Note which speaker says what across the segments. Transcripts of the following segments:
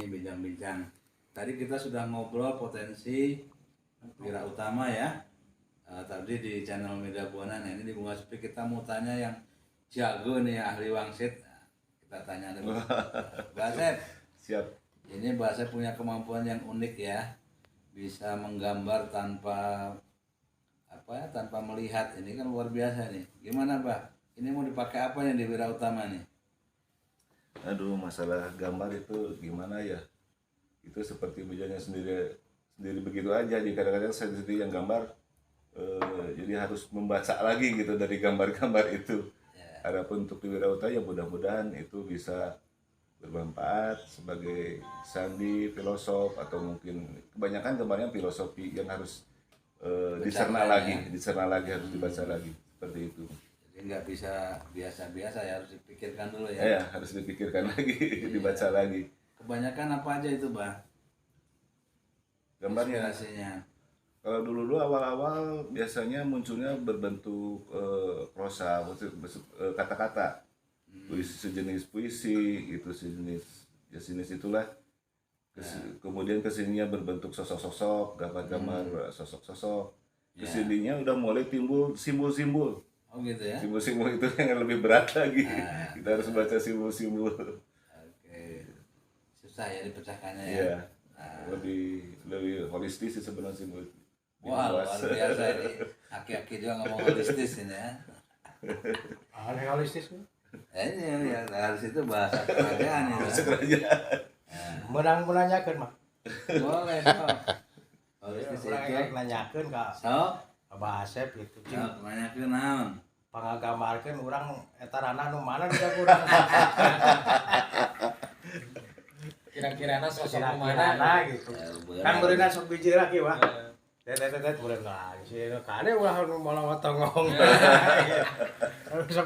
Speaker 1: ini bincang-bincang. Tadi kita sudah ngobrol potensi wira utama ya. Tadi di channel Media Buana. Nah, ini di Bunga Sepi kita mau tanya yang jago nih ahli wangsit. Nah, kita tanya dulu. Basep.
Speaker 2: Siap.
Speaker 1: Ini Basep punya kemampuan yang unik ya. Bisa menggambar tanpa tanpa melihat. Ini kan luar biasa nih. Gimana, Bah? Ini mau dipakai apa nih di wira utama nih?
Speaker 2: Aduh, masalah gambar itu gimana ya? Itu seperti bujanya sendiri begitu aja. Jadi kadang-kadang saya sendiri yang gambar, jadi harus membaca lagi gitu dari gambar-gambar itu. Adapun untuk di Wirauta ya mudah-mudahan itu bisa bermanfaat sebagai sandi, filosof, atau mungkin kebanyakan gambarnya filosofi yang harus dicerna lagi harus dibaca lagi seperti itu.
Speaker 1: Jadi nggak bisa biasa-biasa ya, harus dipikirkan dulu ya.
Speaker 2: Ya, harus dipikirkan lagi, dibaca lagi.
Speaker 1: Kebanyakan apa aja itu, Bah?
Speaker 2: Gambarnya.
Speaker 1: Inspirasinya.
Speaker 2: Kalau dulu awal-awal biasanya munculnya berbentuk prosa, kata-kata, sejenis puisi, itu sejenis itulah. Kemudian kesininya berbentuk sosok-sosok, gambar-gambar sosok-sosok. Kesininya udah mulai timbul simbol-simbol.
Speaker 1: Oh gitu ya.
Speaker 2: Simbol-simbol itu yang lebih berat lagi. Kita harus baca simbol-simbol.
Speaker 1: Oke. Susah ya dipecahkannya ya.
Speaker 2: Iya. Lebih holistis sih sebenarnya simbol.
Speaker 1: Wah, luar biasa ini. Aki-aki juga ngomong holistis ini ya.
Speaker 3: Aneh holistis kan?
Speaker 1: Ini ya, harus itu bahasa kerajaan ya.
Speaker 2: Kerajaan.
Speaker 3: Menang menanyakan mah.
Speaker 1: Boleh, so. Holistis
Speaker 3: Orang
Speaker 1: itu.
Speaker 3: yang nanyakan kak
Speaker 1: So,
Speaker 3: Abah Asep gitu.
Speaker 1: kebanyakan naon.
Speaker 3: Pangagamarkan orang etarana nu mana bisa kurang.
Speaker 4: Kira-kira sosok
Speaker 3: Kira-kira
Speaker 4: mana
Speaker 3: gitu. Kan berenang sok biji lagi wah. Tetet berenang sih. Kade ulah malah watongong.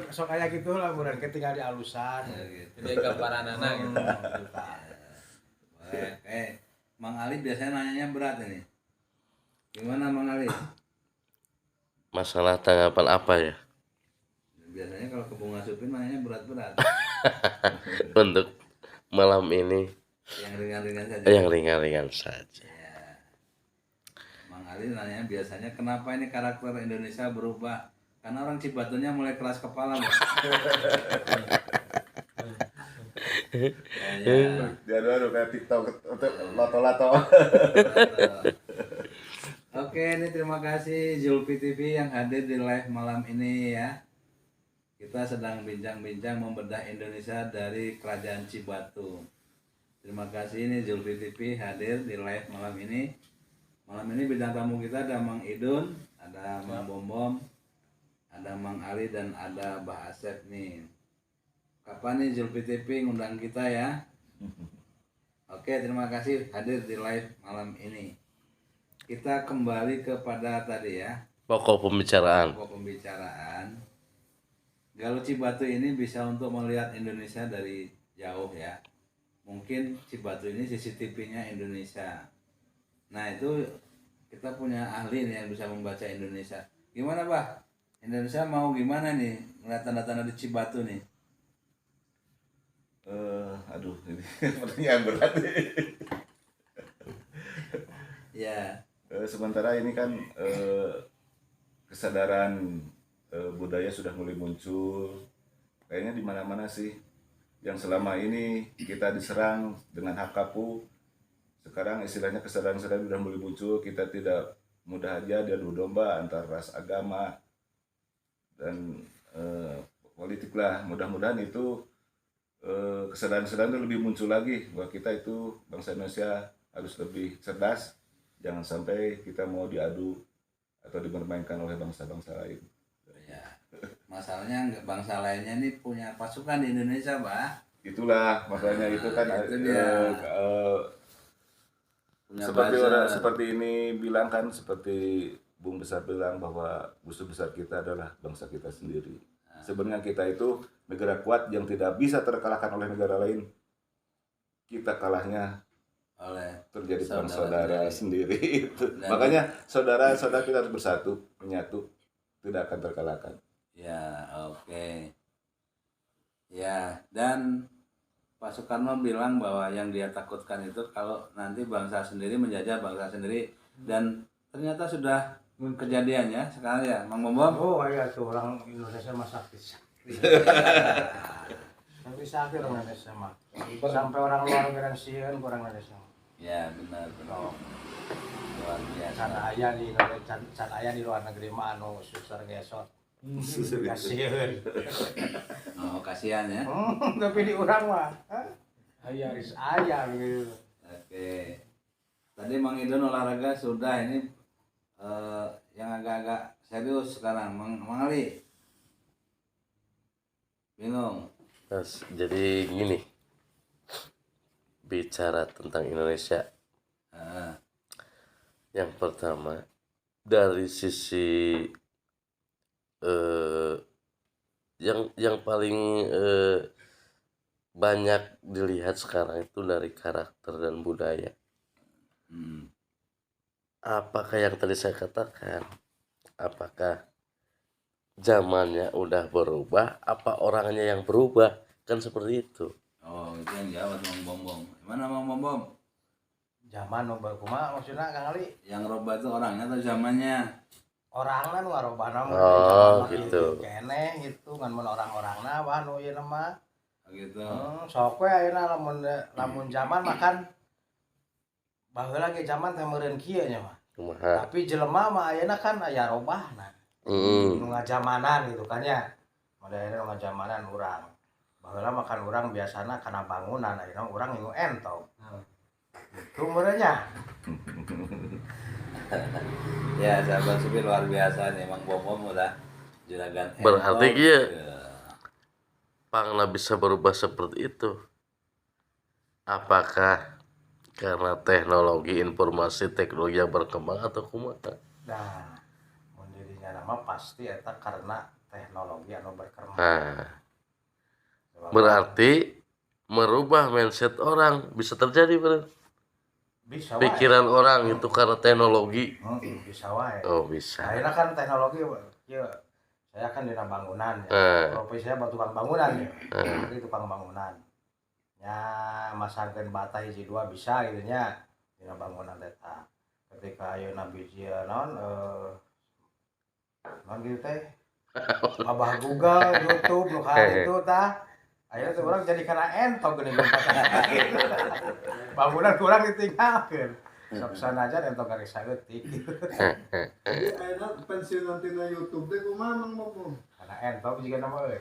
Speaker 3: Sok kayak gitu lah berenang ketinggal di alusan.
Speaker 4: jadi gambaran anak gitu.
Speaker 1: Boleh. Mang Ali biasanya nanyanya berat ini. Gimana Mang Ali?
Speaker 5: Masalah tanggapan apa ya
Speaker 1: Biasanya kalau ke Bunga Supin nanyanya berat-berat.
Speaker 5: untuk malam ini?
Speaker 1: Yang ringan-ringan saja.
Speaker 5: Yang ringan-ringan saja.
Speaker 1: Mang Ali nanya biasanya kenapa ini karakter Indonesia berubah? Karena orang Cibatunya mulai keras kepala, Bang.
Speaker 2: Dia aduh kayak TikTok lato-lato.
Speaker 1: Oke, ini terima kasih Zulfi TV yang hadir di live malam ini ya. Kita sedang bincang-bincang membedah Indonesia dari Kerajaan Cibatu. Terima kasih ini Zulfi TV hadir di live malam ini. Malam ini bintang tamu kita ada Mang Idun, ada Mang Bombom, ada Mang Ali dan ada Bah Asep nih. Kapan nih Zulfi TV ngundang kita ya? Oke, terima kasih hadir di live malam ini. Kita kembali kepada tadi ya,
Speaker 5: Pokok pembicaraan.
Speaker 1: pokok pembicaraan. Galuh Cibatu ini bisa untuk melihat Indonesia dari jauh ya. Mungkin Cibatu ini CCTV-nya Indonesia. Nah itu kita punya ahli nih yang bisa membaca Indonesia. Gimana Bah? Indonesia mau gimana nih ngeliat tanda-tanda di Cibatu nih?
Speaker 2: Aduh, ini pertanyaan berat nih.
Speaker 1: Ya,
Speaker 2: Sementara ini kan kesadaran budaya sudah mulai muncul. Kayaknya di mana-mana sih. Yang selama ini kita diserang dengan HKPU, sekarang istilahnya kesadaran sudah mulai muncul. Kita tidak mudah aja diadu domba antar ras, agama, dan politik lah. Mudah-mudahan itu kesadaran itu lebih muncul lagi bahwa kita itu bangsa Indonesia harus lebih cerdas. Jangan sampai kita mau diadu atau dipermainkan oleh bangsa-bangsa lain.
Speaker 1: ya. Masalahnya bangsa lainnya nih punya pasukan di Indonesia, Bah.
Speaker 2: Itulah makanya itu kan
Speaker 1: itu dia. Punya
Speaker 2: seperti ini bilang kan, seperti Bung Besar bilang bahwa musuh besar kita adalah bangsa kita sendiri. Sebenarnya kita itu negara kuat yang tidak bisa terkalahkan oleh negara lain. Kita kalahnya
Speaker 1: oleh
Speaker 2: terjadi perang saudara sendiri itu. Makanya saudara-saudara kita harus bersatu, menyatu, tidak akan terkalahkan.
Speaker 1: Ya, oke. Ya, dan Pak Soekarno bilang bahwa yang dia takutkan itu kalau nanti bangsa sendiri menjajah bangsa sendiri, dan ternyata sudah kejadian ya sekarang ya, Mang Bombom.
Speaker 3: Oh iya tuh orang Indonesia mah sakti. Sakti orang Indonesia mah. Sampai orang luar negeri sieun orang Indonesia.
Speaker 1: Ya benar benar. Luar biasa.
Speaker 3: Can aya di Indonesia, can aya di luar negeri mah anu susur gesot. Kasieun.
Speaker 1: Oh kasihan ya.
Speaker 3: Tapi di urang mah aya geus aya gitu.
Speaker 1: Oke. Tadi Mang Idon olahraga sudah, ini yang agak-agak serius sekarang, Mang Ali. Bingung.
Speaker 5: Terus, jadi gini, bicara tentang Indonesia,
Speaker 1: Ah,
Speaker 5: yang pertama dari sisi eh, yang paling banyak dilihat sekarang itu dari karakter dan budaya.
Speaker 1: hmm.
Speaker 5: Apakah yang tadi saya katakan, apakah zamannya udah berubah, apa orangnya yang berubah, kan seperti itu.
Speaker 1: Oh itu yang jawab Mang Bombom. Mana Mang Bombom?
Speaker 3: Zaman nu kumaha maksudna Kang Ali?
Speaker 1: Yang robah itu orangnya atau zamannya?
Speaker 3: Orangna nu ngarobahna mah
Speaker 5: Oh,
Speaker 3: zaman
Speaker 5: gitu.
Speaker 3: keneh gitu ngan mun orang-orangna bae nu ieu mah.
Speaker 1: Gitu.
Speaker 3: Sok we ayeuna lamun zaman makan baheula ge zaman teh meureun kieu nya mah.
Speaker 5: Kumaha?
Speaker 3: Tapi jelema mah ayeuna kan aya robahna. Nu ngajamanan gitu kan ya. Modern nu ngajamanan urang. Baheula makan urang biasana kana bangunan ayeuna urang nu entong. Itu meureunnya.
Speaker 1: Ya sahabat supir luar biasa nih, Mang Bombom udah juragan.
Speaker 5: Berarti
Speaker 1: Entok.
Speaker 5: iya.
Speaker 1: Ya.
Speaker 5: Pangna bisa berubah seperti itu. Apakah karena teknologi informasi teknologi yang berkembang atau kumaha?
Speaker 3: Nah, mun dirinya nama pasti eta karena teknologi anu berkembang.
Speaker 5: Nah, berarti merubah mindset orang bisa terjadi, Bro.
Speaker 3: bisa wae.
Speaker 5: Pikiran orang itu karena teknologi.
Speaker 3: Bisa wae.
Speaker 5: Oh, bisa.
Speaker 3: Ayeuna kan teknologi ieu saya kan dina bangunan ya. Profesi saya tukang bangunan ya. Jadi tukang bangunan. Ya masangkeun bata hiji dua bisa gitu nya dina bangunan eta. Ketika ayeuna biji naon naon gitu teh. Abah Google, YouTube, nu itu tah. Ayeuna teh urang jadi kana entong geuning bangunan kurang ditinggalkeun. Sok sanajan entong karek saeutik.
Speaker 6: Jadi akhirnya pensiunan tina YouTube deh kumaha Mang Bombom.
Speaker 3: Kana entong jiga nama euy.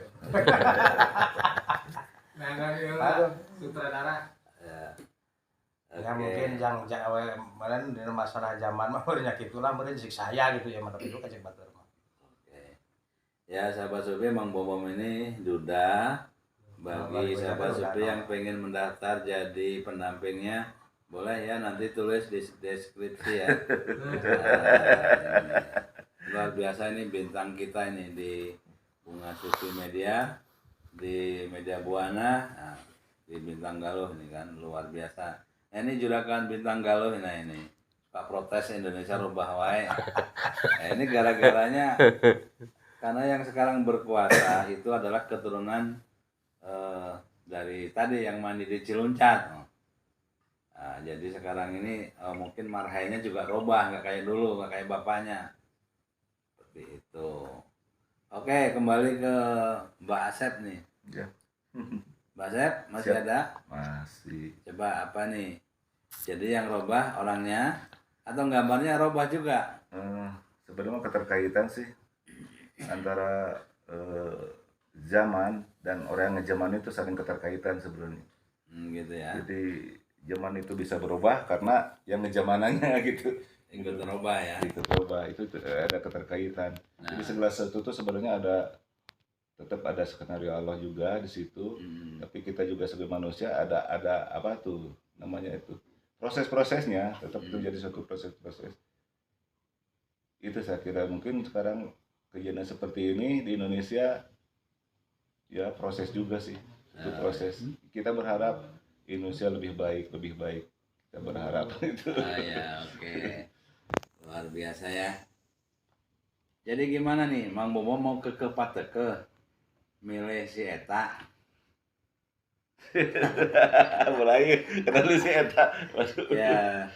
Speaker 4: Nah, dari
Speaker 3: Aduh.
Speaker 4: sutradara.
Speaker 1: Ya.
Speaker 3: Ya
Speaker 1: Oke.
Speaker 3: mungkin yang meureun dina masalah zaman mah meureun nya kitulah meureun sik saya gitu ya mah tapi itu cek batur mah.
Speaker 1: Oke. Ya sahabat supir, Mang Bombom ini duda bagi sahabat supir yang pengen mendaftar jadi pendampingnya, boleh ya nanti tulis di deskripsi ya. Ini luar biasa ini bintang kita ini di Bunga Suci Media, di Media Buana, nah, di Bintang Galuh ini kan luar biasa. Nah, ini juragan Bintang Galuh ini Pak protes Indonesia rubah wae. Nah, ini gara-garanya karena yang sekarang berkuasa itu adalah keturunan dari tadi yang mandi di Ciluncat. Nah, jadi sekarang ini mungkin marhainya juga robah, nggak kayak dulu, nggak kayak bapaknya. Seperti itu. Oke, kembali ke Mbak Asep nih.
Speaker 2: Ya.
Speaker 1: Mbak Asep masih
Speaker 2: Siap.
Speaker 1: ada?
Speaker 2: Masih.
Speaker 1: Coba apa nih? Jadi yang robah orangnya atau gambarnya robah juga?
Speaker 2: Sebenarnya keterkaitan sih antara zaman dan orang yang ngejaman itu saling keterkaitan sebenarnya.
Speaker 1: Gitu ya.
Speaker 2: Jadi zaman itu bisa berubah karena yang ngejamanannya gitu.
Speaker 1: Ikut robah ya.
Speaker 2: Itu berubah, itu ada keterkaitan. Jadi segala sesuatu itu sebenarnya tetap ada skenario Allah juga di situ. Tapi kita juga sebagai manusia ada apa tuh namanya itu proses-prosesnya, tetap itu jadi suatu proses-proses. Itu saya kira mungkin sekarang kejadian seperti ini di Indonesia ya proses juga sih, itu proses. Kita berharap Indonesia lebih baik. Kita berharap itu.
Speaker 1: Ya, oke. Luar biasa ya. Jadi gimana nih, Mang Bombom mau ke Pateke milih si Eta
Speaker 2: Mulai kenal si eta. Waduh.
Speaker 1: Ya,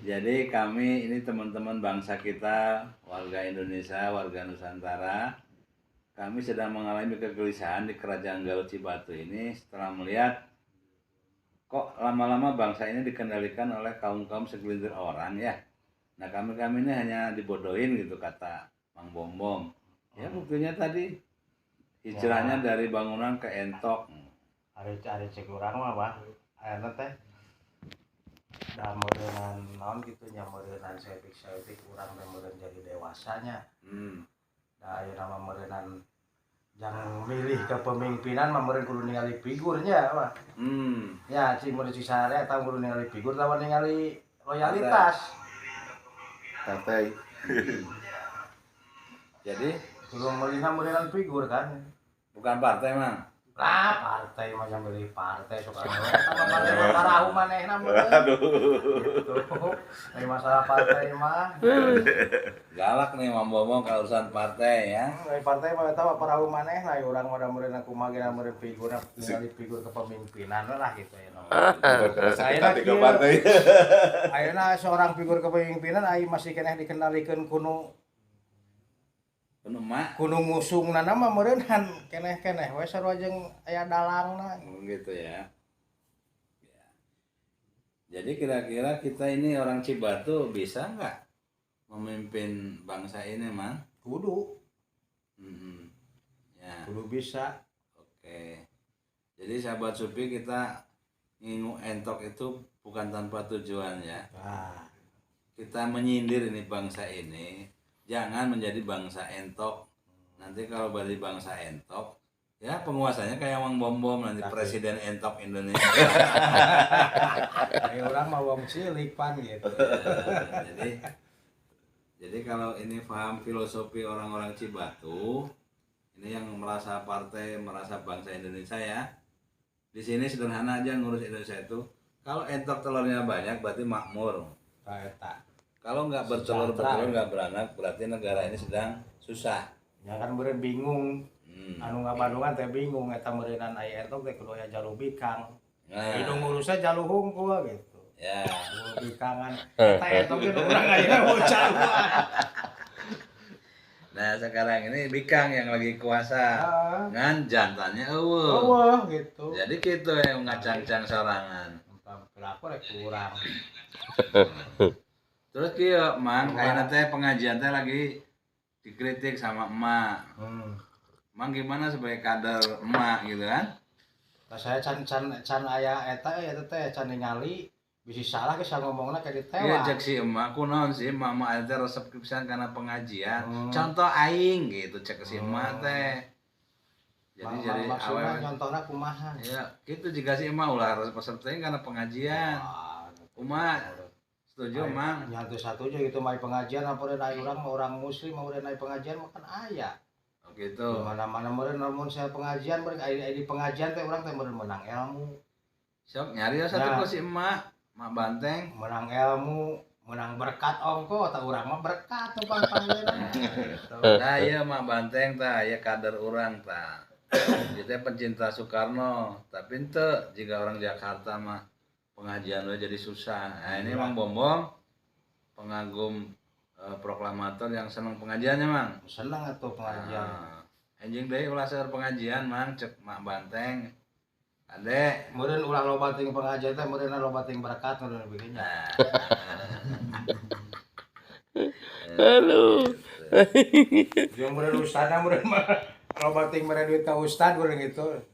Speaker 1: jadi kami ini teman-teman bangsa kita, warga Indonesia, warga Nusantara, kami sedang mengalami kegelisahan di Kerajaan Galuh Cibatu ini setelah melihat kok lama-lama bangsa ini dikendalikan oleh kaum-kaum segelintir orang ya. Nah kami ini hanya dibodohin gitu kata Mang Bombom. Ya buktinya tadi hijrahnya dari bangunan ke entok.
Speaker 3: Hari cek urang mah bah ayeuna teh da meureunnan naon kitu nya meureunnan sepik urang teh meureun jadi dewasanya. Da ayeuna mah meureunnan jang milih kepemimpinan mah meureun kudu ningali figurnya mah. Ya cing meureun cisare eta kudu ningali figur lawan ningali loyalitas.
Speaker 2: Santai.
Speaker 1: Jadi
Speaker 3: Kudu melihat meureunnan figur kan.
Speaker 1: bukan partai Mang.
Speaker 3: Lah partai mah yang milih partai suka eta mah partai mah karahu manehna meureun.
Speaker 2: Aduh.
Speaker 3: Gitu. Dari masalah partai mah.
Speaker 1: Galak nih Mang Bombom kalau urusan partai ya.
Speaker 3: Dari partai mah eta mah parahu manehna urang mah da meureun kumaha ge meureun figurna ningali figur kepemimpinan lah gitu ya.
Speaker 2: Sakit tiga partai.
Speaker 3: Ayeuna seorang figur kepemimpinan ai masih keneh dikendalikeun
Speaker 1: Penuh mak.
Speaker 3: kudu ngusungna mah meureunhan keneh-keneh we sarua jeung aya dalangna.
Speaker 1: Gitu ya. Jadi kira-kira kita ini orang Cibatu bisa nggak memimpin bangsa ini, Mang?
Speaker 3: Kudu
Speaker 1: Ya,
Speaker 3: kudu bisa.
Speaker 1: oke. Jadi sahabat Supi kita ngingu entok itu bukan tanpa tujuan ya.
Speaker 3: Nah,
Speaker 1: Kita menyindir ini bangsa ini, jangan menjadi bangsa entok. Nanti kalau balik bangsa entok, ya penguasanya kayak Mang Bombom nanti presiden entok Indonesia.
Speaker 3: aya urang mah wong cilik pan gitu.
Speaker 1: Jadi kalau ini paham filosofi orang-orang Cibatu, ini yang merasa partai, merasa bangsa Indonesia ya. Di sini sederhana aja ngurus Indonesia itu. Kalau entok telurnya banyak berarti makmur.
Speaker 3: Tah eta.
Speaker 1: Kalau nggak bertelur nggak beranak berarti negara ini sedang susah.
Speaker 3: Ya kan meureun bingung. Anu ngabandungan teh bingung eta meureunan aya entok teh kudu aya jalu bikang.
Speaker 1: Nah,
Speaker 3: Hidung ngurusnya jalu hungkul gitu.
Speaker 1: ya.
Speaker 3: Jalu bikangan. Eta entok ge urang aya bocah.
Speaker 1: Nah sekarang ini Bikang yang lagi kuasa, ngan jantannya eueuh.
Speaker 3: Wah gitu.
Speaker 1: Jadi gitu yang ngacang-cang sorangan.
Speaker 3: Kenapa rek kurang?
Speaker 1: Terus kieu Mang, ayeuna teh pengajian teh lagi dikritik sama emak. Mang gimana sebagai kader emak gitu kan?
Speaker 3: Nah, saya can aya eta teh can ningali bisi salah ge ngomongna ka
Speaker 1: Iya
Speaker 3: ditewa.
Speaker 1: cek si emak kunaon sih emak teh resep pisan karena pengajian. Contoh aing gitu cek si emak teh. Jadi
Speaker 3: maksudna
Speaker 1: awal
Speaker 3: contohna kumaha?
Speaker 1: ya gitu jika si emak ulah resep teh karena pengajian. Umat setuju Mang?
Speaker 3: Nyantu satunya gitu mai pengajian ampun aya orang muslim mau naik pengajian mah kan aya.
Speaker 1: Oh gitu.
Speaker 3: Di mana-mana meureun lamun saya pengajian meureun aya di pengajian teh urang teh meureun menang ilmu.
Speaker 1: Sok nyari satu ku si emak, emak banteng.
Speaker 3: Menang ilmu, menang berkat ongko tak urang mah berkat tuh pangpangeuna.
Speaker 1: Tah ieu emak banteng tah ieu kader urang tah. Dia teh pencinta Soekarno, tapi henteu jika orang Jakarta mah pengajian we jadi susah. Nah, ini Mang Bombom pengagum proklamator yang senang pengajiannya, Mang.
Speaker 3: Seneng atuh pengajian.
Speaker 1: Anjing deui ulah seueur pengajian, Mang, cek Mak Banteng. Ade,
Speaker 3: Meureun ulah loba ting pengajian teh meureun loba ting berkat meureun begini.
Speaker 5: Halo.
Speaker 3: Jeung meureun ustadna meureun mah loba ting mere duit ka ustad meureun gitu.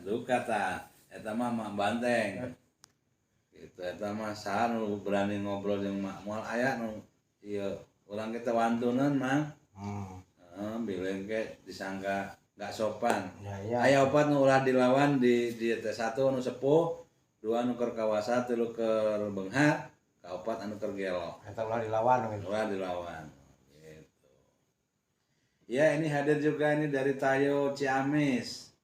Speaker 1: duka tah eta mah Mak Banteng. Gitu eta mah saha nu berani ngobrol jeung mak moal aya nu ieu urang kita wantuneun, Mang. Bileng ke disangka nggak sopan.
Speaker 3: Ya.
Speaker 1: Aya opat nu ulah dilawan di T1 anu sepuh, 2 anu keur kawasa, 3 keur beunghar, kaopat anu keur gelo.
Speaker 3: Eta ulah dilawan gitu.
Speaker 1: Ulah dilawan. Gitu. Ya, ini hadir juga ini dari Tayo Ciamis.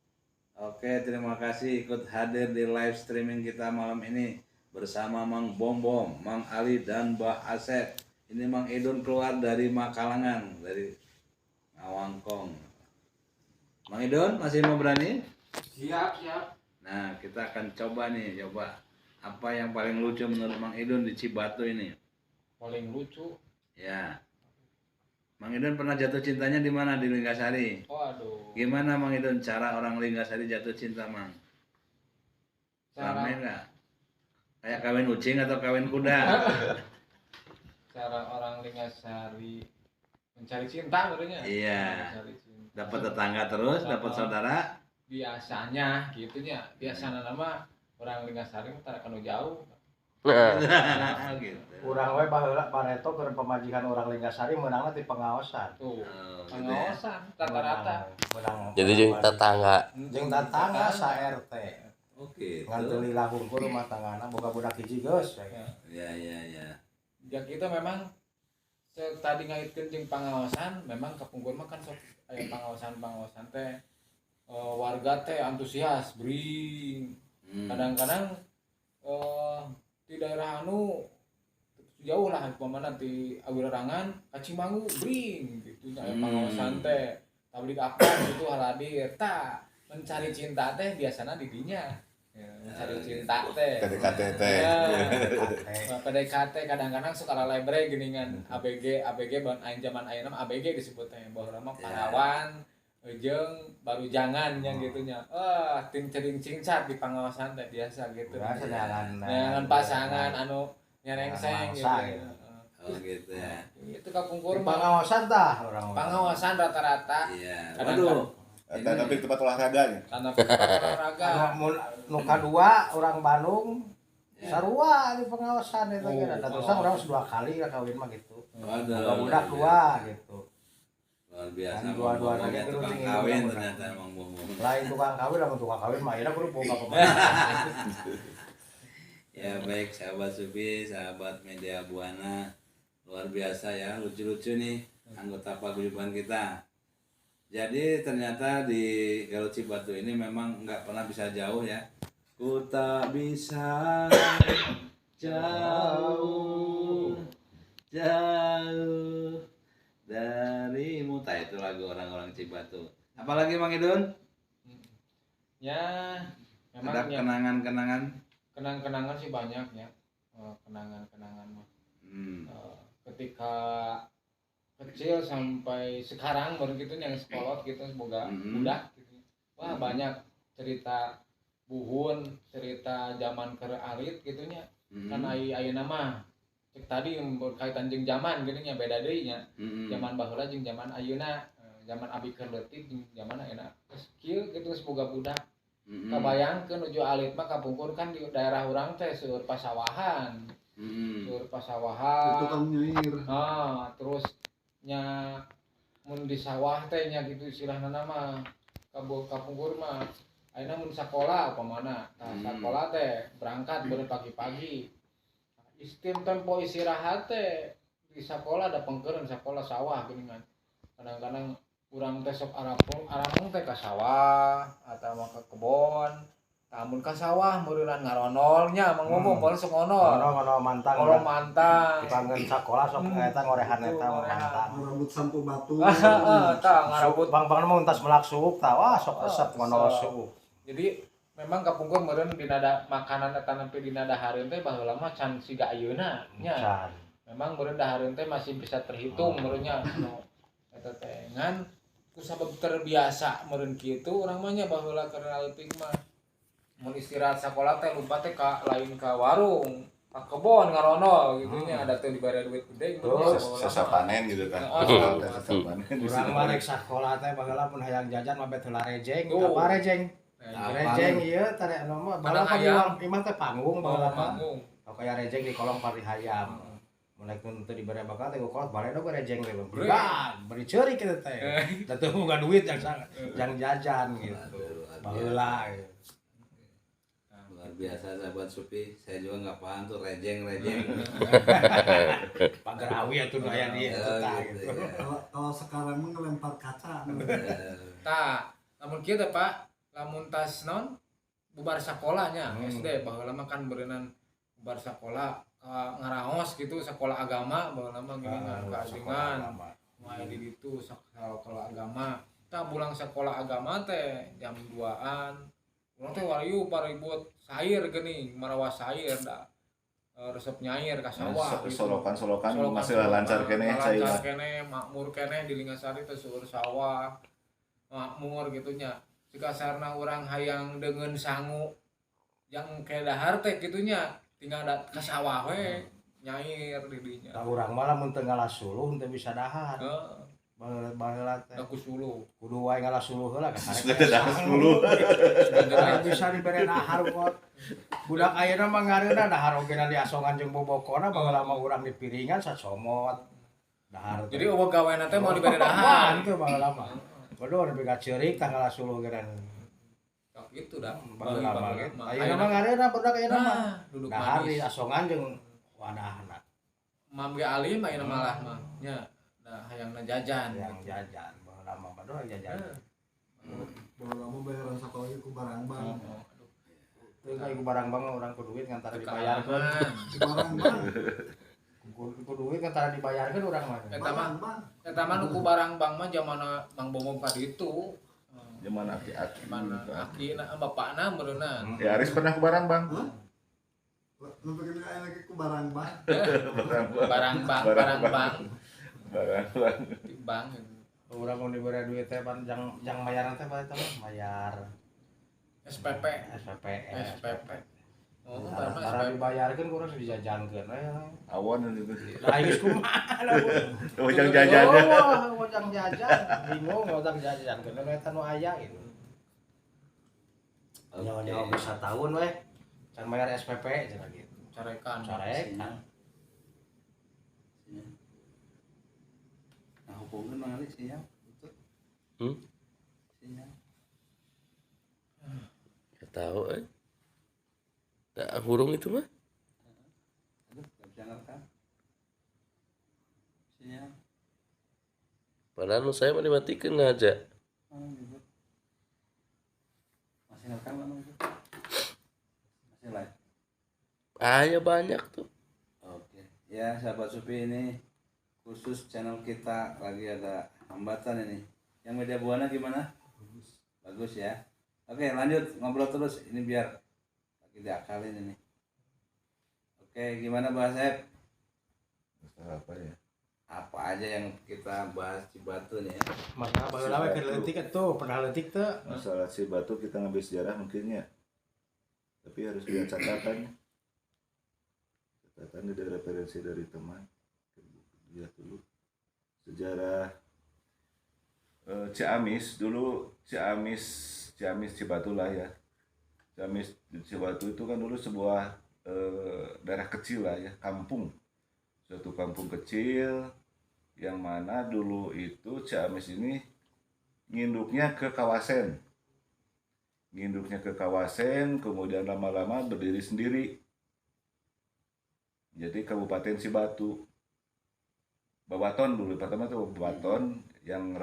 Speaker 1: Oke, terima kasih ikut hadir di live streaming kita malam ini bersama Mang Bombom, Mang Ali dan Mbah Asep. Ini Mang Idun keluar dari Makalangan, dari Ngawangkong. Mang Idun masih mau berani?
Speaker 3: Siap.
Speaker 1: Nah, kita akan coba apa yang paling lucu menurut Mang Idun di Cibatu ini.
Speaker 4: Paling lucu.
Speaker 1: Ya. Mang Idun pernah jatuh cintanya di mana? Di Linggasari.
Speaker 4: Waduh.
Speaker 1: Gimana Mang Idun cara orang Linggasari jatuh cinta, Mang? Ramai nggak? Kayak kawin ucing atau kawin kuda?
Speaker 4: Cara orang Linggasari mencari cinta berarti.
Speaker 1: Iya.
Speaker 4: Mencari cinta.
Speaker 1: Dapat tetangga terus, dapat saudara.
Speaker 4: Biasanya gitunya. Biasanya nama orang Linggasari tara kanu jauh.
Speaker 5: Nah,
Speaker 1: Gitu.
Speaker 3: Urang we baheula pareto keur pemajikan orang Linggasari meunangna ti pengaosan.
Speaker 4: Tuh.
Speaker 1: Oh, gitu ya.
Speaker 4: Pengawasan rata-rata.
Speaker 3: Menang.
Speaker 5: jadi jeung tetangga.
Speaker 3: Jeung tetangga sa RT.
Speaker 1: Oke.
Speaker 3: Ngan teu lila hungkul rumah tanggana boga budak hiji geus.
Speaker 1: Ya.
Speaker 4: Ya kita memang tadi ngaitkeun jeung pangaosan, memang kapungkur mah kan sok aya pangaosan teh warga teh antusias bring. Kadang-kadang di daerah anu jauh lah pemana di Awirarangan ka Cimangu bring gitu nya pangaosan teh tablik akbar itu haladir tah mencari cinta teh biasana di dinya. Ya, mencari cinta teh.
Speaker 2: PDKT teh.
Speaker 4: PDKT kadang-kadang suka lebre geuningan ABG ban aing zaman ayeuna ABG disebut teh bahwa mah parawan jeung baru jangan yang gitunya. Ting cering cingcat di pangawasan teh biasa gitu.
Speaker 3: Biasa
Speaker 4: Jangan pasangan anu nyerengseng gitu.
Speaker 1: Oh gitu ya.
Speaker 4: Itu kapungkur mah
Speaker 3: Pengaosan tah orang.
Speaker 4: pangawasan rata-rata.
Speaker 1: Iya.
Speaker 4: Kadang-kadang.
Speaker 1: Waduh.
Speaker 2: Tapi tempat olahraganya.
Speaker 4: Karena olahraga.
Speaker 3: Nu kadua orang Bandung sarua di pengawasan eta ge. Da terus urang 2 kali kawin mah gitu.
Speaker 1: Waduh.
Speaker 3: Budak 2 gitu.
Speaker 1: Luar biasa.
Speaker 3: Kan dua-duanya
Speaker 1: ngomongnya
Speaker 3: gitu,
Speaker 1: tukang
Speaker 3: tinggi
Speaker 1: kawin
Speaker 3: juga,
Speaker 1: ternyata emang bohong.
Speaker 3: Lain tukang kawin mah ayeuna kudu boga pemajikan.
Speaker 1: Ya baik sahabat Sufi, sahabat media Buana, luar biasa ya, lucu-lucu nih anggota paguyuban kita. Jadi ternyata di Garut Cibatu ini memang nggak pernah bisa jauh ya. Ku tak bisa jauh darimu. Itu lagu orang-orang Cibatu. Apalagi Mang Idun?
Speaker 4: Ya, memang
Speaker 1: Ada
Speaker 4: ya,
Speaker 1: kenangan-kenangan?
Speaker 4: kenang-kenangan sih banyak ya. Kenangan-kenangan mah. Ketika kecil sampai sekarang baru gitu yang sekolot gitu semoga budak gitu. Wah, banyak cerita buhun, cerita zaman keur alit gitunya. Kan ayeuna mah cek tadi berkaitan jeung zaman gitu nya beda deui nya. Zaman baheula jeung zaman ayeuna, zaman abi keur leutik jeung zaman ayeuna. Geus kieu gitu semoga budak. Kabayangkeun nuju alit mah kapungkur kan di daerah urang teh seueur pasawahan. Seueur pasawahan.
Speaker 6: Itu kan nyuir.
Speaker 4: Terus nya mun di sawah teh nya gitu istilahna mah kapungkur mah ayeuna mun sakola upamana tah sakola teh berangkat beureuh pagi-pagi tempo istirahat teh di sakola ada pengkeureun sakola sawah geuningan kadang-kadang urang teh sok arapung teh ka sawah atawa ka kebon tamun ka sawah meureunan ngaronolnya mangomong baru sok ngonol
Speaker 3: Ngono mantang. Dipanggil sakola sok eta ngorehan eta mantang.
Speaker 6: Rambut sampo batu.
Speaker 4: Tah ngarabut
Speaker 3: Bang mah untas melak suuk tah wah sok resep ngonol suuk.
Speaker 4: jadi memang kapungkur meureun dina makanan eta nempi dina dahareun teh baheula mah can siga ayeuna nya. Memang meureun dahareun teh masih bisa terhitung meureun nya anu eta teh ngan ku sabab terbiasa meureun kitu urang mah nya baheula keur leutik mah mun istirahat sakola teh lupa teh ka lain ka warung ka kebon ngaronol gitu nya ada teh dibere duit gede gitu
Speaker 2: Sesa panen gitu kan. Sesa panen.
Speaker 3: Urang mah rek sakola teh baheula mun hayang jajan mah bet heula rejeng. Apa rejeng? Rejeng ieu teh anu mah baheula mah imah teh panggung baheula mah. Kaya rejeng di kolong pari hayam. Mulai teu dibere bakal teh kolot bare do rejeng we. Beri ceurik kitu teh. Da teu boga duit yang jajan gitu. Baheula gitu.
Speaker 1: Luar biasa sahabat Sufi, saya juga nggak paham tuh rejeng.
Speaker 3: Pagarawi atuh nu aya di eta gitu.
Speaker 6: Kalau sekarang mah ngelempar kaca.
Speaker 4: tah lamun kieu teh Pak lamun tas non bubar sakolanya SD baheula mah kan beureunan bubar sakola ngaraos gitu sekolah agama baheula mah geuningan kaadingan moal di ditu sekolah agama tah bulang sekolah agama teh jam 2-an urang teh wariu paribut sair geuning marawas sair da resep nyair ka sawah gitu.
Speaker 2: Solokan masih lancar kene cai
Speaker 4: lancar
Speaker 2: mah.
Speaker 4: kene makmur kene di Lingasari teh seueur sawah makmur gitu nya jika sarana urang hayang dengan sangu yang kayak dahar teh gitunya tinggal ke sawah we nyair di dinya
Speaker 3: Da urang malah mun teu ngalas suluh teu bisa dahar.
Speaker 4: heeh
Speaker 3: Baheula teh
Speaker 4: da ku suluh
Speaker 3: kudu wae ngalas suluh heula ka
Speaker 2: Sudah dahar 10.
Speaker 3: Aya bisa dibere dahar kok. Budak ayeuna mah ngareuna dahar oge di asongan jeung bobokona baheula mah urang di piringan sasomot. Dahar.
Speaker 4: jadi eueuh gaweana teh mau dibere dahar
Speaker 3: Teu baheula mah. Waduh nepi ka ceurik tah ngalas suluh geran.
Speaker 4: gitu dah
Speaker 3: Baheula mah ge.
Speaker 4: mah.
Speaker 3: Ayeuna mah ngareuna budak ayeuna mah.
Speaker 4: Nah, duduk
Speaker 3: Dahar di
Speaker 4: manis
Speaker 3: asongan jeung wadahna
Speaker 4: mam ge alim ayeuna malah mah nya da hayangna jajan
Speaker 3: yang jajan. Baheula mah badoa jajan.
Speaker 6: Bawa lama bayaran sakola ku barang bang.
Speaker 3: Teu kayak ku barang bang urang ku duit ngantara dibayarkeun.
Speaker 6: Di barang bang.
Speaker 3: Ku duit ngantara dibayarkeun urang mah.
Speaker 6: Barang bang.
Speaker 4: Eta mah nu ku barang bang mah zamana Mang Bomom ka ditu.
Speaker 2: Zaman aki-aki.
Speaker 4: Mana akina bapakna meureunna.
Speaker 2: Ya Aris pernah ke Barang Bang.
Speaker 6: Lu begini kayak lagi ku barang bang.
Speaker 4: Barang bang
Speaker 2: Barang Bang.
Speaker 4: di bank.
Speaker 3: Urang mun dibere duit teh pan jang bayaran teh bae teh bayar
Speaker 4: SPP.
Speaker 3: SPP.
Speaker 4: Oh, barang mah
Speaker 3: Tara
Speaker 4: SPP.
Speaker 3: dibayarkeun kurang dijajankeun we.
Speaker 2: Awan itu.
Speaker 3: Lah geus kumaha lah.
Speaker 2: Ujang jajannya.
Speaker 3: Ujang jajan. Bingung ujang jajan keun eta nu aya gitu. Nyawa bisa tahun we. Can bayar SPP cenah gitu.
Speaker 4: Carekan.
Speaker 3: Carekan.
Speaker 1: Nah, hubungan mengalir sinyal. Betul.
Speaker 5: Hmm?
Speaker 1: Sinyal.
Speaker 5: Nggak tahu hurung itu mah
Speaker 1: Aduh, nggak bisa ngerekam. Sinyal.
Speaker 5: padahal nu saya mah dimatikan ngajak
Speaker 1: Gitu. Masih ngerekam kan itu? Masih live.
Speaker 5: ya banyak tuh.
Speaker 1: Oke. Ya, sahabat Supi ini khusus channel kita lagi ada hambatan ini. Yang media buana gimana? Bagus ya. Oke, lanjut ngobrol terus. Ini biar lagi diakalin ini. Oke, gimana Mbak Asep?
Speaker 2: Masalah apa ya?
Speaker 1: Apa aja yang kita bahas Cibatu nih ya?
Speaker 3: Maka baheula we keur leutik tuh, pernah leutik teu?
Speaker 2: Masalah si batu kita ngambil sejarah mungkinnya. Tapi harus lihat catatan. Catatan ada referensi dari teman. Lihat dulu. Sejarah Ciamis dulu Ciamis Cibatu lah ya. Ciamis Cibatu itu kan dulu sebuah daerah kecil lah ya, kampung. Suatu kampung kecil yang mana dulu itu Ciamis ini nginduknya ke Kawasen. Kemudian lama-lama berdiri sendiri. Jadi Kabupaten Cibatu. Babaton dulu, pertama itu Babaton yang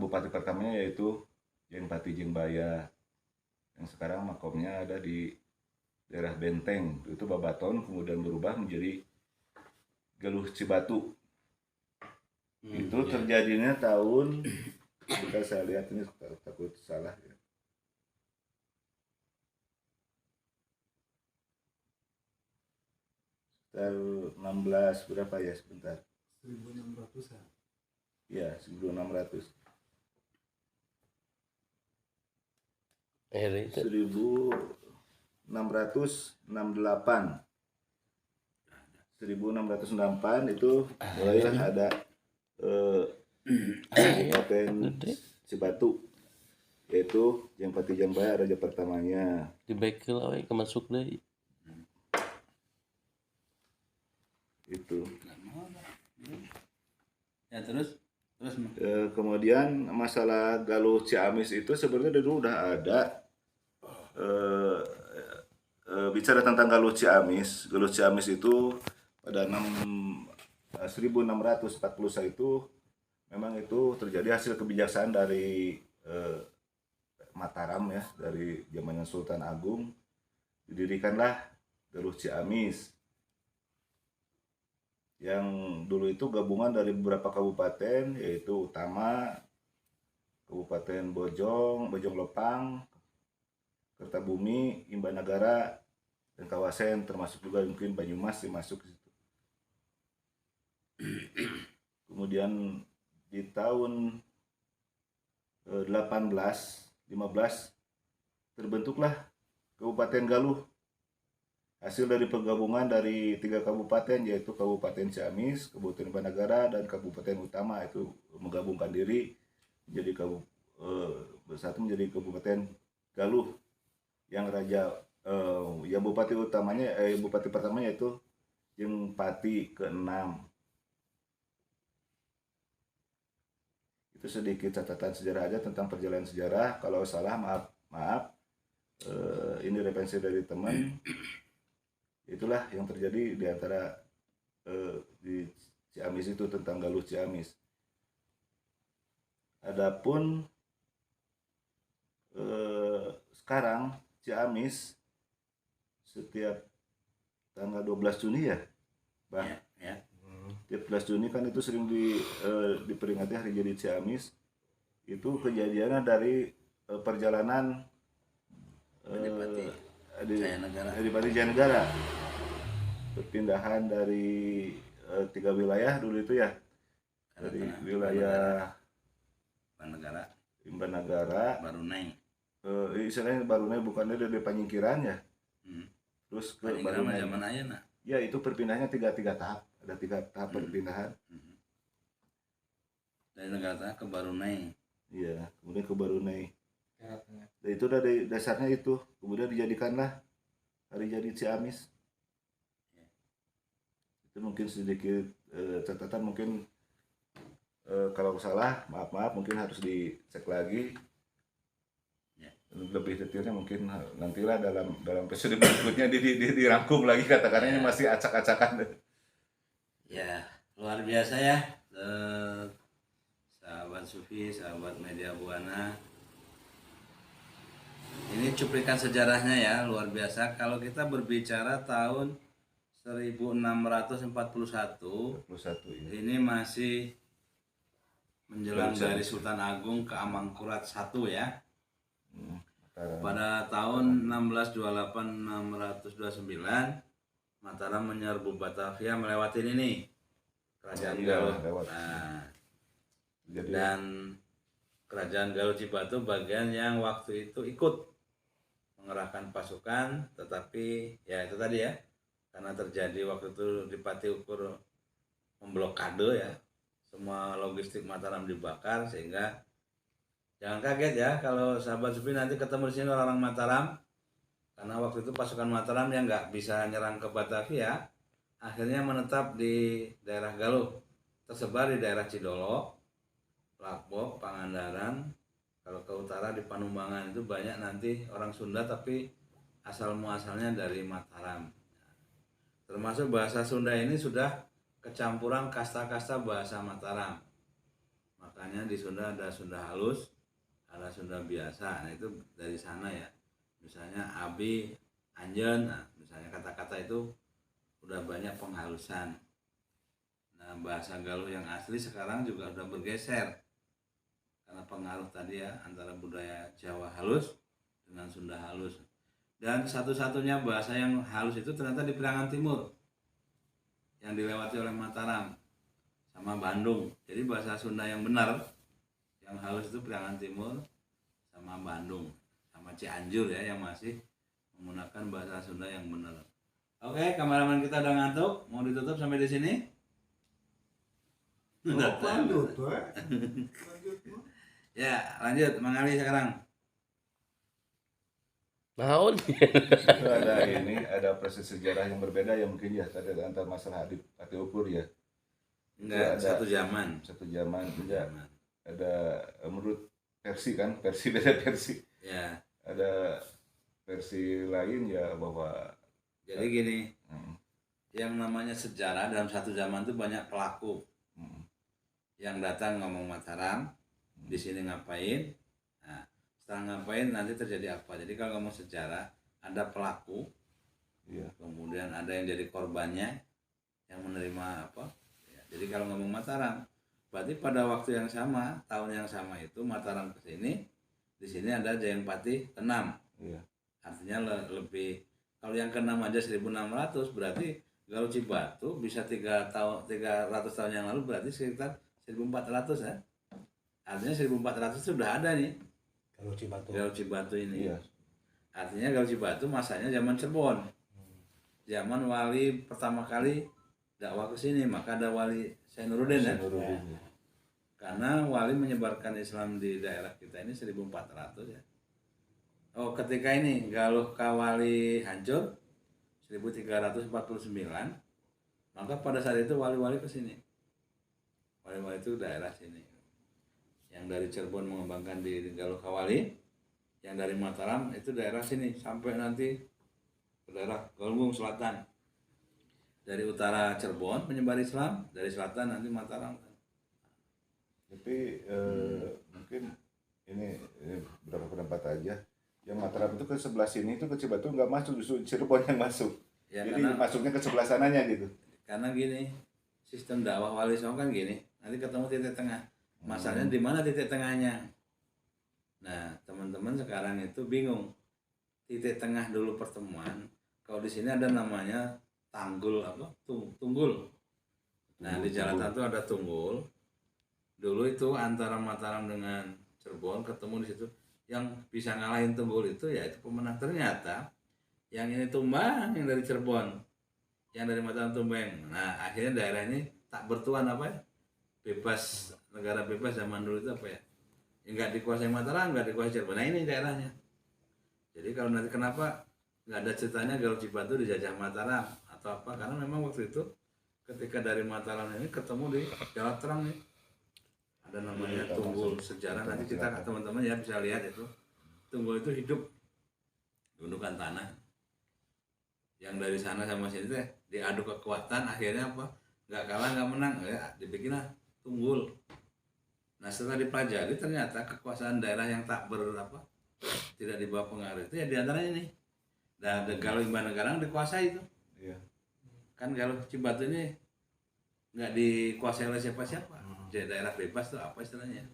Speaker 2: bupati pertamanya yaitu Jeng Pati Jengbaya. Yang sekarang makomnya ada di daerah Benteng. Itu Babaton kemudian berubah menjadi Galuh Cibatu. Itu terjadinya tahun kita saya lihat ini takut salah ya. Sekitar 16 berapa ya sebentar.
Speaker 6: 1600-an.
Speaker 2: Ya, 1600.
Speaker 5: Itu
Speaker 2: 1668 itu mulai ada Kabupaten Cibatu, yaitu Jeng Pati Jengbaya raja pertamanya.
Speaker 5: di bekel we kemasuk deui.
Speaker 2: Itu
Speaker 1: Ya terus
Speaker 2: kemudian masalah Galuh Ciamis itu sebenarnya dulu udah ada. Bicara tentang Galuh Ciamis itu pada 1640 itu memang itu terjadi hasil kebijaksanaan dari Mataram ya, dari zamannya Sultan Agung didirikanlah Galuh Ciamis yang dulu itu gabungan dari beberapa kabupaten yaitu Utama, Kabupaten Bojong, Bojong Lopang, Kertabumi, Imbanagara, dan kawasan termasuk juga mungkin Banyumas masuk ke situ. Kemudian di tahun 1815 terbentuklah Kabupaten Galuh, hasil dari penggabungan dari 3 kabupaten, yaitu Kabupaten Ciamis, Kabupaten Banagara, dan Kabupaten Utama. Itu menggabungkan diri menjadi bersatu menjadi Kabupaten Galuh, yang yang bupati utamanya bupati pertamanya yaitu Jeung Pati ke-6. Itu sedikit catatan sejarah aja tentang perjalanan sejarah. Kalau salah maaf. Ini referensi dari teman. Itulah yang terjadi di antara di Ciamis itu, tentang Galuh Ciamis. Adapun sekarang Ciamis setiap tanggal 12 Juni ya, Bang.
Speaker 1: Ya.
Speaker 2: Setiap 12 Juni kan itu sering diperingati hari jadi Ciamis. Itu kejadiannya dari perjalanan Adipati Jayanegara, perpindahan dari 3 wilayah dulu itu ya, dari wilayah Imbanagara,
Speaker 1: Barunai,
Speaker 2: istilahnya Barunai, bukannya dari Panyingkiran ya, terus ke Barunai.
Speaker 1: zaman ayeuna.
Speaker 2: Ya, itu perpindahannya tiga tahap, ada 3 tahap perpindahan.
Speaker 1: Dari negara tengah ke Barunai.
Speaker 2: Iya, kemudian ke Barunai.
Speaker 4: Jaraknya.
Speaker 2: Dan itu dari dasarnya itu, kemudian dijadikanlah hari jadi Ciamis. Itu mungkin sedikit catatan, mungkin kalau salah maaf mungkin harus dicek lagi. Lebih detailnya mungkin nantilah dalam episode berikutnya dirangkum lagi, katakannya masih acak-acakan.
Speaker 1: Ya, luar biasa ya, sahabat Sufi, sahabat Media Buana. Ini cuplikan sejarahnya ya, luar biasa. Kalau kita berbicara tahun 1641, ini masih menjelang dari Sultan Agung ke Amangkurat I ya. Pada tahun 1628-629 Mataram menyerbu Batavia melewati ini Kerajaan Galuh. Nah, dan Kerajaan Galuh Cibatu bagian yang waktu itu ikut mengerahkan pasukan, tetapi ya itu tadi ya, karena terjadi waktu itu Dipati Ukur memblokade ya, semua logistik Mataram dibakar, sehingga jangan kaget ya kalau sahabat Sufi nanti ketemu di sini orang-orang Mataram, karena waktu itu pasukan Mataram yang nggak bisa nyerang ke Batavia akhirnya menetap di daerah Galuh, tersebar di daerah Cidolo, Lakbok, Pangandaran. Kalau ke utara di Panumbangan itu banyak nanti orang Sunda, tapi asal muasalnya dari Mataram. Termasuk bahasa Sunda ini sudah kecampuran kasta-kasta bahasa Mataram. Makanya di Sunda ada Sunda halus, ada Sunda biasa. Nah itu dari sana ya. Misalnya abi, anjen, nah, misalnya kata-kata itu udah banyak penghalusan. Nah bahasa Galuh yang asli sekarang juga udah bergeser karena pengaruh tadi ya, antara budaya Jawa halus dengan Sunda halus. Dan satu-satunya bahasa yang halus itu ternyata di Priangan Timur, yang dilewati oleh Mataram sama Bandung. Jadi bahasa Sunda yang benar, yang halus itu Priangan Timur sama Bandung, sama Cianjur ya, yang masih menggunakan bahasa Sunda yang benar. Oke, kameramen kita udah ngantuk, mau ditutup sampai di sini?
Speaker 6: Lanjut.
Speaker 1: Ya, lanjut Mang Ali sekarang.
Speaker 5: Naon?
Speaker 2: Itu ada proses sejarah yang berbeda ya, mungkin ya tadi antara masalah Dipati Ukur ya.
Speaker 1: Enggak,
Speaker 2: Ada
Speaker 1: satu zaman.
Speaker 2: juga ada menurut versi beda versi.
Speaker 1: Ya.
Speaker 2: Ada versi lain ya, bahwa
Speaker 1: Jadi gini, yang namanya sejarah dalam satu zaman itu banyak pelaku yang datang ngomong Mataram, di sini ngapain, nah, setelah ngapain nanti terjadi apa. Jadi kalau ngomong sejarah ada pelaku, kemudian ada yang jadi korbannya, yang menerima apa. Ya, jadi kalau ngomong Mataram, Berarti pada waktu yang sama, tahun yang sama itu Mataram ke sini, di sini ada Jayapati ke-6.
Speaker 2: Iya.
Speaker 1: Artinya lebih, kalau yang ke-6 aja 1600, berarti Galuh Cibatu bisa 300 tahun yang lalu, berarti sekitar 1400 ya. Artinya 1400 sudah ada nih Galuh Cibatu ini.
Speaker 2: Iya.
Speaker 1: Artinya Galuh Cibatu masanya zaman Cirebon. Zaman wali pertama kali dakwah ke sini, maka ada wali Syekh Nuruddin ya.
Speaker 2: Nuruddin.
Speaker 1: Karena wali menyebarkan Islam di daerah kita ini 1400 ya. Oh, ketika ini Galuh Kawali hancur 1349, maka pada saat itu wali-wali ke sini. Wali-wali itu daerah sini. Yang dari Cirebon mengembangkan di Galuh Kawali, yang dari Mataram itu daerah sini sampai nanti ke daerah Galunggung Selatan. Dari utara Cirebon menyebar Islam, dari selatan nanti Mataram.
Speaker 2: Tapi mungkin ini berapa pendapat aja. Yang Mataram itu ke sebelah sini itu ke Cibatu nggak masuk, justru Cirebon yang masuk.
Speaker 1: Ya,
Speaker 2: jadi
Speaker 1: karena,
Speaker 2: masuknya ke sebelah sananya gitu.
Speaker 1: Karena gini, sistem dakwah Wali Songo kan gini, nanti ketemu titik tengah. Masalahnya di mana titik tengahnya? Nah, teman-teman sekarang itu bingung. Titik tengah dulu pertemuan. Kalau di sini ada namanya Tanggul apa? Tunggul. Nah, di Jalan Tantu ada Tunggul. Dulu itu antara Mataram dengan Cirebon ketemu di situ. Yang bisa ngalahin Tunggul itu ya itu pemenang. Ternyata yang ini tumbang, yang dari Cirebon, yang dari Mataram tumbang. Nah, akhirnya daerah ini tak bertuan apa ya? Bebas, negara bebas zaman dulu itu apa ya? Enggak dikuasai Mataram, enggak dikuasai Cirebon. Nah, ini daerahnya. Jadi kalau nanti kenapa nggak ada ceritanya Galuh Cibatu dijajah Mataram atau apa? Karena memang waktu itu ketika dari Mataram ini ketemu di Jalan Terang nih, ada namanya Tunggul sejarah. Nanti kita teman-teman ya bisa lihat itu. Tunggul itu hidup gundukan tanah. Yang dari sana sama sini teh diadu kekuatan, akhirnya apa? Nggak kalah nggak menang, ya dibikinlah Tunggul. Nah, setelah dipelajari ternyata kekuasaan daerah yang tak tidak di bawah pengaruh itu ya diantaranya ini. Dan Galuh Imbanegara dikuasai itu.
Speaker 2: Iya.
Speaker 1: Kan Galuh Cibatu ini nggak dikuasai oleh siapa-siapa. Jadi daerah bebas tuh apa istilahnya?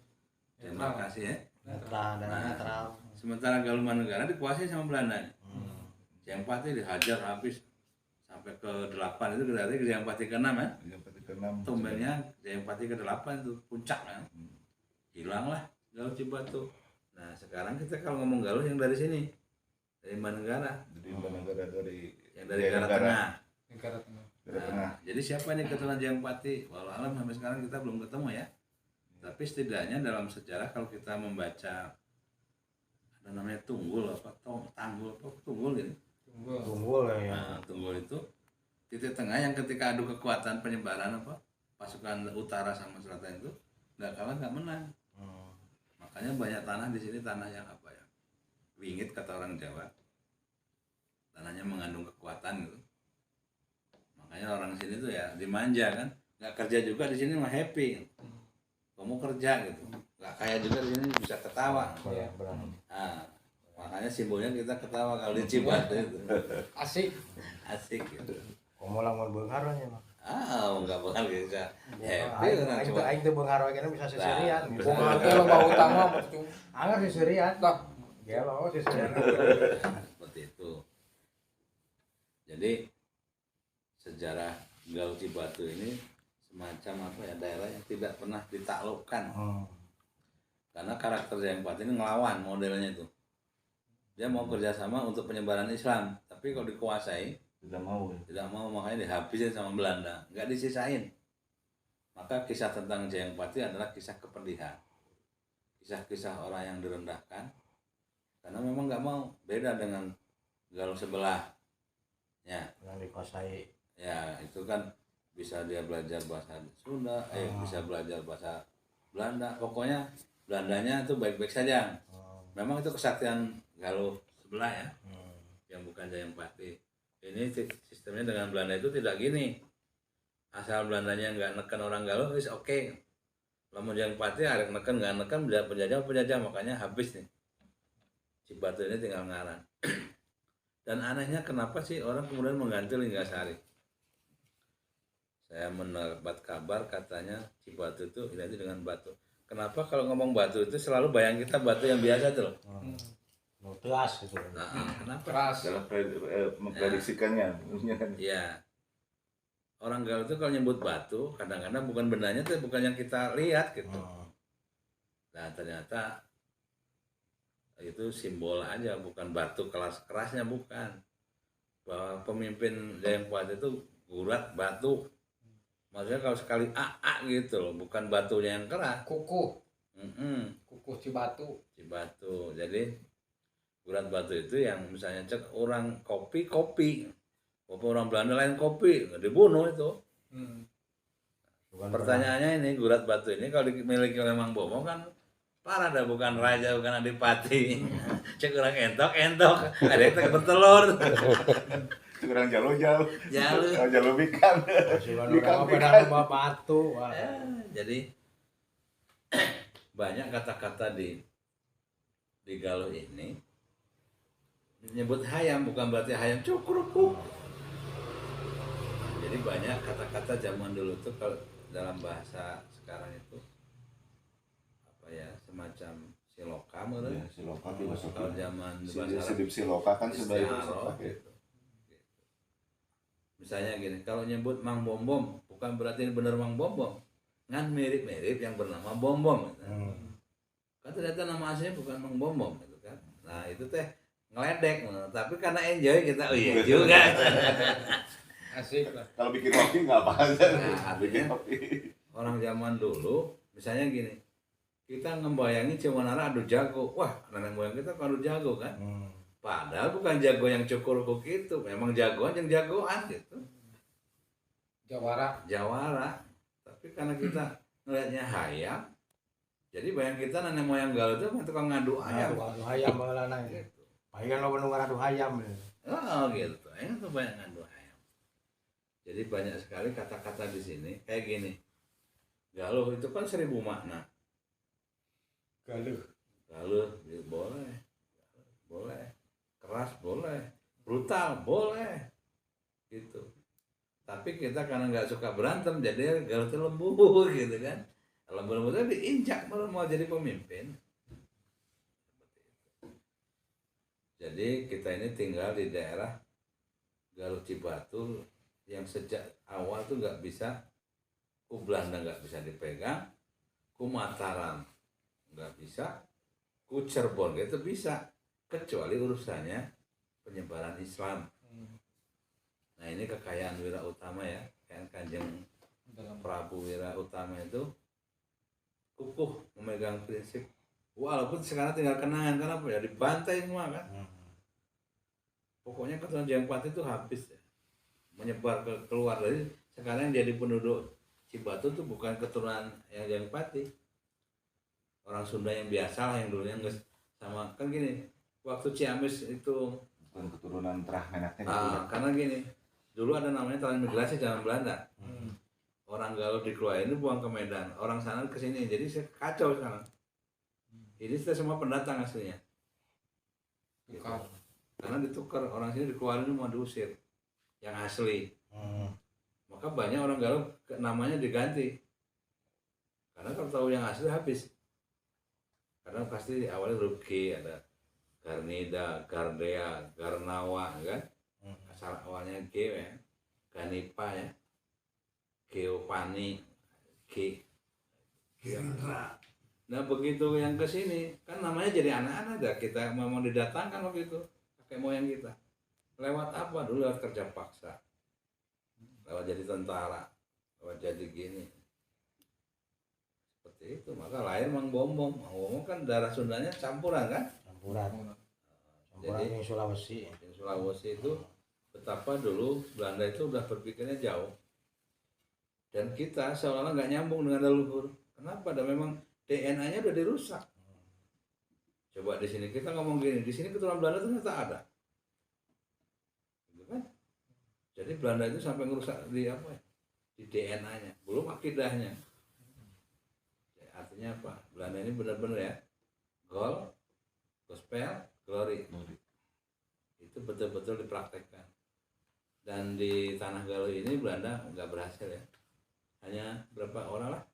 Speaker 1: Terima kasih ya.
Speaker 3: Netral.
Speaker 1: Sementara Galuh Imbanegara dikuasai sama Belanda. Jayapati dihajar habis sampai ke 8 itu berarti ke Jayapati ke-6 ya.
Speaker 2: Jayapati ke-6.
Speaker 1: Tumbangnya Jayapati ke-8 itu puncaknya. Hilanglah Galuh Cibatu. Nah, sekarang kita kalau ngomong Galuh yang dari sini, dari Imbanegara.
Speaker 2: Jadi Imbanegara dari
Speaker 1: Yang dari Negara Tengah.
Speaker 4: Negara Tengah.
Speaker 1: Nah, jadi siapa nih keturunan Jayapati? Walau alam sampai sekarang kita belum ketemu ya. Tapi setidaknya dalam sejarah kalau kita membaca ada namanya Tunggul apa Tanggul apa Tunggul gitu.
Speaker 3: Tunggul ya.
Speaker 1: Nah, Tunggul itu titik tengah yang ketika adu kekuatan penyebaran apa pasukan utara sama selatan itu nggak kalah nggak menang. Makanya banyak tanah di sini tanah yang apa ya? Wingit kata orang Jawa. Tanahnya mengandung kekuatan gitu. Makanya orang sini tuh ya dimanja kan, nggak kerja juga di sini mah happy. Kamu kerja gitu, nggak kaya juga di sini bisa ketawa. Nah, makanya simbolnya kita ketawa kalau di Cibatu itu.
Speaker 4: Asik.
Speaker 1: Asik gitu.
Speaker 3: Kamu lamun beunghar nya mah.
Speaker 1: Enggak bakal bisa happy orang
Speaker 3: Aing
Speaker 1: cuma.
Speaker 3: teh beunghar we bisa seserian.
Speaker 4: Bukan lo mau utang mah cuma
Speaker 3: Anggar seserian.
Speaker 4: dah.
Speaker 3: Gelo seserian.
Speaker 1: Seperti itu. Jadi sejarah Galuh Cibatu ini semacam apa ya daerah yang tidak pernah ditaklukkan. Karena karakter Jayapati ini ngelawan modelnya itu. Dia mau kerjasama untuk penyebaran Islam, tapi kalau dikuasai
Speaker 2: tidak mau.
Speaker 1: Tidak mau, makanya dihabisin sama Belanda, nggak disisain. Maka kisah tentang Jayapati adalah kisah kepedihan, kisah-kisah orang yang direndahkan, karena memang nggak mau, beda dengan Galuh sebelah. Ya,
Speaker 3: Yang dikuasai.
Speaker 1: ya itu kan bisa dia belajar bahasa Sunda, bisa belajar bahasa Belanda, pokoknya Belandanya itu baik-baik saja. Memang itu kesaktian Galuh sebelah ya, yang bukan Jayapati. Ini sistemnya dengan Belanda itu tidak gini, asal Belandanya nggak neken orang Galuh, is oke. Lamun Jayapati arek neken nggak neken penjajah, makanya habis nih. Cibatu ini tinggal ngaran. Dan anehnya kenapa sih orang kemudian mengganti Linggasari? saya mendapat kabar katanya Cibatu itu identik dengan batu. Kenapa kalau ngomong batu itu selalu bayang kita batu yang biasa tuh?
Speaker 3: Nutrias gitu.
Speaker 1: Nah, kenapa?
Speaker 4: Keras.
Speaker 2: Dalam memprediksikannya.
Speaker 1: Ya, orang Galuh itu kalau nyebut batu, kadang-kadang bukan bendanya tuh, bukan yang kita lihat gitu. Nah, ternyata itu simbol aja, bukan batu keras-kerasnya, bukan. Bahwa pemimpin Jayampati itu gurat batu. Maksudnya kalau sekali gitu loh, bukan batunya yang keras.
Speaker 4: Kukuh Cibatu.
Speaker 1: Cibatu. Jadi gurat batu itu yang misalnya cek orang kopi, orang Belanda lain kopi, dibunuh itu. Pertanyaannya ini, gurat batu ini kalau dimiliki oleh Mang Bomo kan parah dah, bukan raja, bukan adipati. Cek orang entok, ada yang bertelur.
Speaker 2: Kurang jauh-jauh. Jauh ikan.
Speaker 3: Bawa batu.
Speaker 1: Jadi banyak kata-kata di Galuh ini menyebut hayam, bukan berarti hayam cukurku. Jadi banyak kata-kata zaman dulu tuh kalau dalam bahasa sekarang itu apa ya, semacam siloka menurut.
Speaker 2: Ya, siloka juga
Speaker 1: kalau zaman
Speaker 2: sidip siloka kan sudah itu.
Speaker 1: Gitu. Misalnya gini, kalau nyebut Mang Bombom bukan berarti ini benar Mang Bombom, kan mirip-mirip yang bernama Bombom gitu. Kan ternyata nama aslinya bukan Mang Bombom gitu kan. Nah itu teh ngeledek, tapi karena enjoy kita, oh iya juga.
Speaker 4: Asik lah.
Speaker 2: Kalau bikin kopi nggak apa aja.
Speaker 1: Nah, artinya orang zaman dulu, misalnya gini, kita ngembayangin Cimanara adu jago, wah nenek moyang kita kan adu jago kan. Padahal bukan jago yang cukur-cukur itu, memang jagoan yang jagoan gitu. Jawara. Tapi karena kita ngelihatnya hayam, jadi bayang kita nenek moyang Galuh itu kan tukang ngadu ayam.
Speaker 3: Ngadu ayam mengelanang.
Speaker 1: Gitu.
Speaker 3: Palingan lo menunggu ngadu ayam.
Speaker 1: Oh gitu, ini tuh banyak ngadu ayam. Jadi banyak sekali kata-kata di sini kayak gini. Galuh itu kan 1000 makna. Galuh boleh. Keras boleh, brutal boleh, gitu. Tapi kita karena nggak suka berantem, jadi Galuh itu lembut gitu kan. Lembut-lembutnya diinjak mau jadi pemimpin. Jadi kita ini tinggal di daerah Galuh Cibatu yang sejak awal tuh nggak bisa, ku Belanda nggak bisa dipegang, ku Mataram nggak bisa, ku Cirebon gitu bisa. Kecuali urusannya penyebaran Islam. Nah ini kekayaan Wira Utama ya, kan Kanjeng Prabu Wira Utama itu kukuh memegang prinsip, walaupun sekarang tinggal kenangan, kenapa ya dibantai semua kan. Pokoknya keturunan Jayampati itu habis ya, menyebar keluar dari sekarang yang jadi penduduk Cibatu itu bukan keturunan yang Jayampati, orang Sunda yang biasa lah, yang dulunya nggak sama kan gini. Waktu Ciamis itu
Speaker 2: bukan keturunan terah menaknya
Speaker 1: karena gini, dulu ada namanya transmigrasi zaman Belanda. Orang Galuh dikeluarin itu buang ke Medan, orang sana ke sini, jadi kacau sekarang. Ini kita semua pendatang aslinya. Gitu. Karena ditukar, orang sini dikeluarin semua, diusir yang asli. Maka banyak orang Galuh namanya diganti. Karena kalau tahu yang asli habis. Karena pasti awalnya rugi, ada Garnida, Gardea, Garnawa kan, asal awalnya G ya, Ganipa ya, Geopani, Gerindra. Nah begitu yang ke sini kan namanya jadi anak-anak dah, kita memang didatangkan waktu itu kakek moyang kita. Lewat apa dulu? Lewat kerja paksa, lewat jadi tentara, lewat jadi gini. Seperti itu, maka lahir Mang Bombom. Mang Bombom kan darah Sundanya campuran kan? Jadi
Speaker 3: Sulawesi
Speaker 1: itu betapa dulu Belanda itu udah berpikirnya jauh, dan kita seolah-olah nggak nyambung dengan leluhur. Kenapa? Dan memang DNA-nya udah dirusak. Coba di sini kita ngomong gini, di sini keturunan Belanda ternyata ada, gitu kan? Jadi Belanda itu sampai ngerusak di apa? Di DNA-nya, belum akidahnya. Artinya apa? Belanda ini benar-benar ya, gospel, glory. Itu betul-betul dipraktekkan. Dan di tanah Galuh ini Belanda nggak berhasil ya. hanya berapa orang lah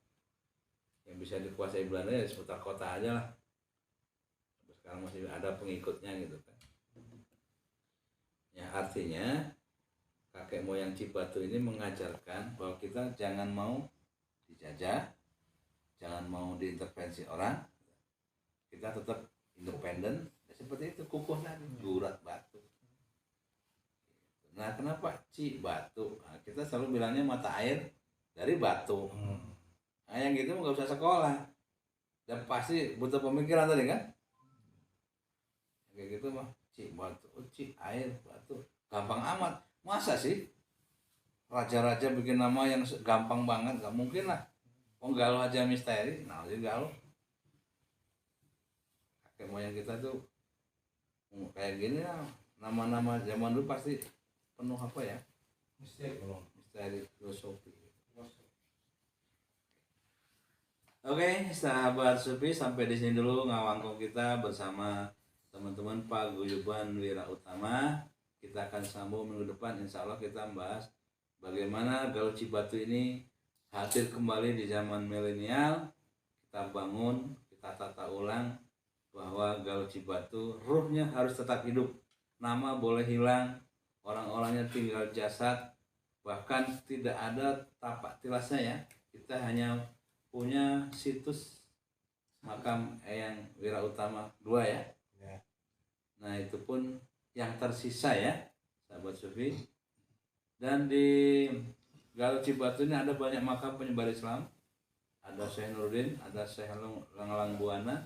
Speaker 1: yang bisa dikuasai Belanda, ya seputar kota aja lah. Sekarang masih ada pengikutnya gitu kan. Ya artinya kakek moyang Cibatu ini mengajarkan bahwa kita jangan mau dijajah, jangan mau diintervensi orang, kita tetap independen. Seperti itu, kukuh tadi, gurat batu. Nah kenapa Cibatu? Nah, kita selalu bilangnya mata air dari batu. Nah yang gitu nggak usah sekolah, dan pasti butuh pemikiran tadi kan. Kayak gitu mah Cibatu, air batu, gampang amat. Masa sih raja-raja bikin nama yang gampang banget? Gak mungkin lah. Galuh aja misteri, nah jadi galuh. Kakek moyang kita tuh kayak gini lah, nama-nama zaman dulu pasti penuh apa ya? Misteri filosofi. Oke, sahabat Sufi, sampai di sini dulu ngawangkong kita bersama teman-teman Paguyuban Wira Utama. Kita akan sambung minggu depan, insya Allah kita membahas bagaimana Galuh Cibatu ini hadir kembali di zaman milenial. Kita bangun, kita tata ulang bahwa Galuh Cibatu ruhnya harus tetap hidup. Nama boleh hilang, orang-orangnya tinggal jasad, bahkan tidak ada tapak tilasnya ya. Kita hanya punya situs makam Eyang Wira Utama 2 ya. Nah itu pun yang tersisa ya sahabat Sufi. Dan di Galuh Cibatu ini ada banyak makam penyebar Islam. Ada Syekh Nurdin, ada Syekh Langlang Buana,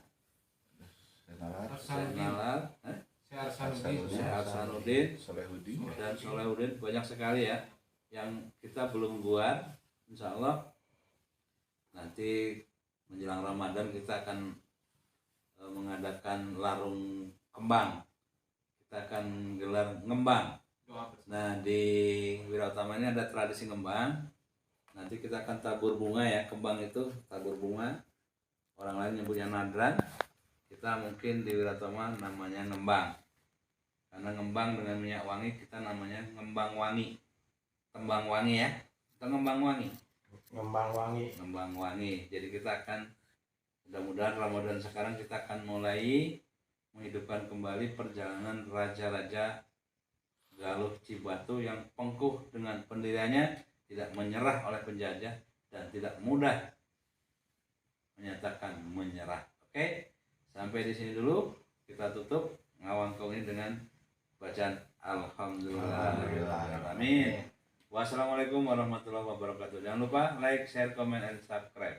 Speaker 1: Syekh Nalar, Syekh Arsanuddin, dan Solehudin. Banyak sekali ya yang kita belum buat. Insya Allah nanti menjelang Ramadan kita akan mengadakan larung kembang. Kita akan gelar ngembang. Nah di Wira Utama ini ada tradisi ngembang. Nanti kita akan tabur bunga ya, kembang itu tabur bunga. Orang lain nyebutnya nadran, kita mungkin di Wira Utama namanya ngembang. Karena ngembang dengan minyak wangi, kita namanya ngembang wangi. Kembang wangi ya, kita ngembang wangi. Ngembang wangi. Jadi kita akan, mudah-mudahan Ramadan sekarang kita akan mulai menghidupkan kembali perjalanan raja-raja Galuh Cibatu yang pengkuh dengan pendiriannya, tidak menyerah oleh penjajah dan tidak mudah menyatakan menyerah. Oke, sampai di sini dulu. Kita tutup ngawangkong ini dengan bacaan Alhamdulillah. Amin. Wassalamualaikum warahmatullahi wabarakatuh. Jangan lupa like, share, comment, and subscribe.